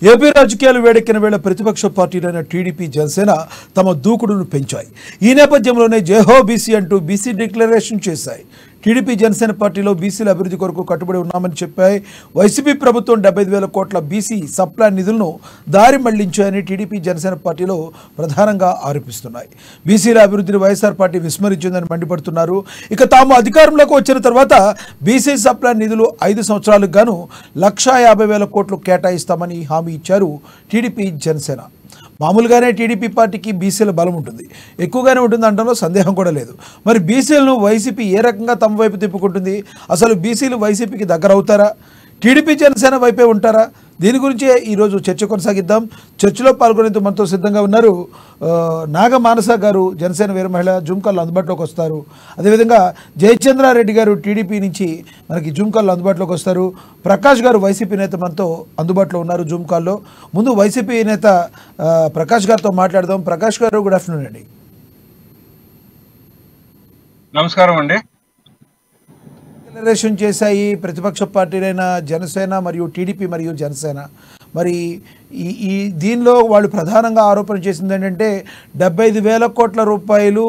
AP రాజకీయాలు వేడెక్కిన వేళ ప్రతిపక్ష పార్టీలైన టీడీపీ, జనసేన తమ దూకుడును పెంచాయి. ఈ నేపథ్యంలోనే జయహో బీసీ అంటూ బీసీ డిక్లరేషన్ చేశాయి. టీడీపీ, జనసేన పార్టీలో బీసీల అభివృద్ధి కొరకు కట్టుబడి ఉన్నామని చెప్పాయి. వైసీపీ ప్రభుత్వం 75,000 కోట్ల బీసీ సప్లాన్ నిధులను దారి మళ్లించాయని టీడీపీ, జనసేన పార్టీలో ప్రధానంగా ఆరోపిస్తున్నాయి. బీసీల అభివృద్ధిని వైఎస్ఆర్ పార్టీ విస్మరించిందని మండిపడుతున్నారు. ఇక తాము అధికారంలోకి వచ్చిన తర్వాత బీసీ సప్లాన్ నిధులు 5 సంవత్సరాలకు గాను 150,000 కోట్లు కేటాయిస్తామని హామీ ఇచ్చారు టీడీపీ, జనసేన. మామూలుగానే టీడీపీ పార్టీకి బీసీల బలం ఉంటుంది, ఎక్కువగానే ఉంటుంది అనడంలో సందేహం కూడా లేదు. మరి బీసీలను వైసీపీ ఏ రకంగా తమ వైపు తిప్పుకుంటుంది? అసలు బీసీలు వైసీపీకి దగ్గర అవుతారా? టీడీపీ, జనసేన వైపే ఉంటారా? దీని గురించే ఈరోజు చర్చ కొనసాగిద్దాం. చర్చలో పాల్గొనేందుకు మనతో సిద్ధంగా ఉన్నారు నాగ మానస గారు, జనసేన వీర మహిళ, జూమ్ కాల్లో అందుబాటులోకి వస్తారు. అదేవిధంగా జయచంద్రారెడ్డి గారు టీడీపీ నుంచి మనకి జూమ్ కాల్లో అందుబాటులోకి వస్తారు. ప్రకాష్ గారు వైసీపీ నేత మనతో అందుబాటులో ఉన్నారు జూమ్ కాల్లో. ముందు వైసీపీ నేత ప్రకాష్ గారితో మాట్లాడదాం. ప్రకాష్ గారు, గుడ్ ఆఫ్టర్నూన్ అండి. నమస్కారం అండి. డిక్లరేషన్ చేశాయి ప్రతిపక్ష పార్టీలైన జనసేన మరియు టీడీపీ మరియు జనసేన. మరి ఈ దీనిలో వాళ్ళు ప్రధానంగా ఆరోపణ చేసింది ఏంటంటే 75,000 కోట్ల రూపాయలు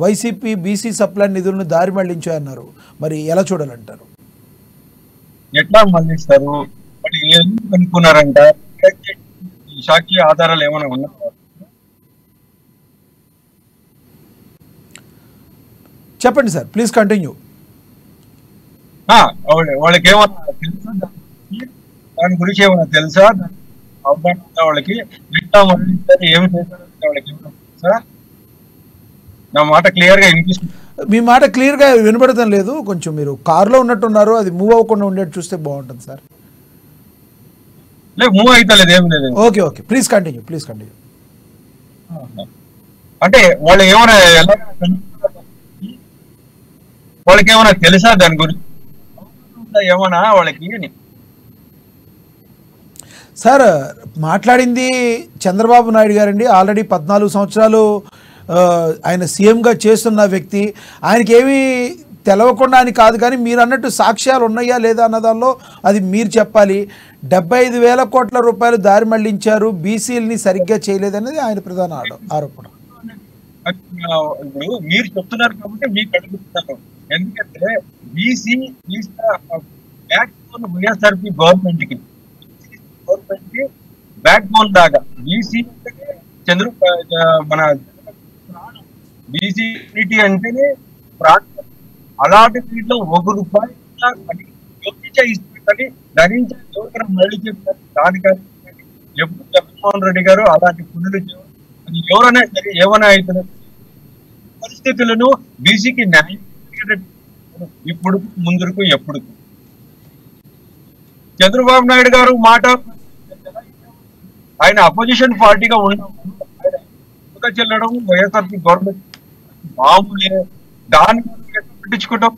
వైసీపీ బీసీ సప్లాన్ నిధులను దారి మళ్లించాయన్నారు. మరి ఎలా చూడాలంటారు? ఎట్లా మళ్ళిస్తారు? ఎందుకు అనుకున్నారంట? సాక్షి ఆధారాలు ఏమైనా ఉన్నాయా? చెప్పండి సార్, ప్లీజ్ కంటిన్యూ. వాళ్ళకి ఏమన్నా తెలుసా? దాని గురించి ఏమన్నా తెలుసా? వాళ్ళకి ఎట్లా మళ్ళిస్తారు, ఏమి చేశారు వాళ్ళకి ఏమన్నా తెలుసా? నా మాట క్లియర్ గా వినిపిస్తుంది. మీ మాట క్లియర్ గా వినబడటం లేదు. కొంచెం మీరు కారులో ఉన్నట్టున్నారు, అది మూవ్ అవ్వకుండా ఉండేది చూస్తే బాగుంటుంది సార్. లేదు, మూవ్ అయితే లేదు, ఏం లేదు. Okay okay, please continue, please continue. అంటే వాళ్ళు ఏమైనా వాళ్ళకి ఏమైనా తెలుసా దాని గురించి ఏమన్నా వాళ్ళకి? సార్, మాట్లాడింది చంద్రబాబు నాయుడు గారండి. ఆల్రెడీ 14 సంవత్సరాలు ఆయన సీఎంగా చేస్తున్న వ్యక్తి. ఆయనకి ఏమీ తెలవకుండా అని కాదు, కానీ మీరు అన్నట్టు సాక్ష్యాలు ఉన్నాయా లేదా అన్న దానిలో అది మీరు చెప్పాలి. 75,000 కోట్ల రూపాయలు దారి మళ్లించారు, బీసీలని సరిగ్గా చేయలేదనేది ఆయన ప్రధాన ఆరోపణ. ఇప్పుడు మీరు చెప్తున్నారు కాబట్టి మీకు అడుగుతున్నారు. ఎందుకంటే BC back bone YSRP government కి బ్యాక్ బోన్ లాగా బీసీ మన బీసీ అంటేనే ప్రాంతం. అలాంటి వీటిలో ₹1 ఇస్తుందని ధరించే యువతరం మళ్ళీ చెప్తారు. దానికని ఎప్పుడు జగన్మోహన్ రెడ్డి గారు అలాంటి పనులు ఎవరైనా సరే ఏమైనా అవుతున్న పరిస్థితులను బీసీకి న్యాయం ఇప్పుడు ముందుకు ఎప్పుడు చంద్రబాబు నాయుడు గారు మాట ఆయన అపోజిషన్ పార్టీగా ఉండడం చెల్లడం వైఎస్ఆర్పీ గవర్నమెంట్ మామూలే. దాన్ని పట్టించుకోవడం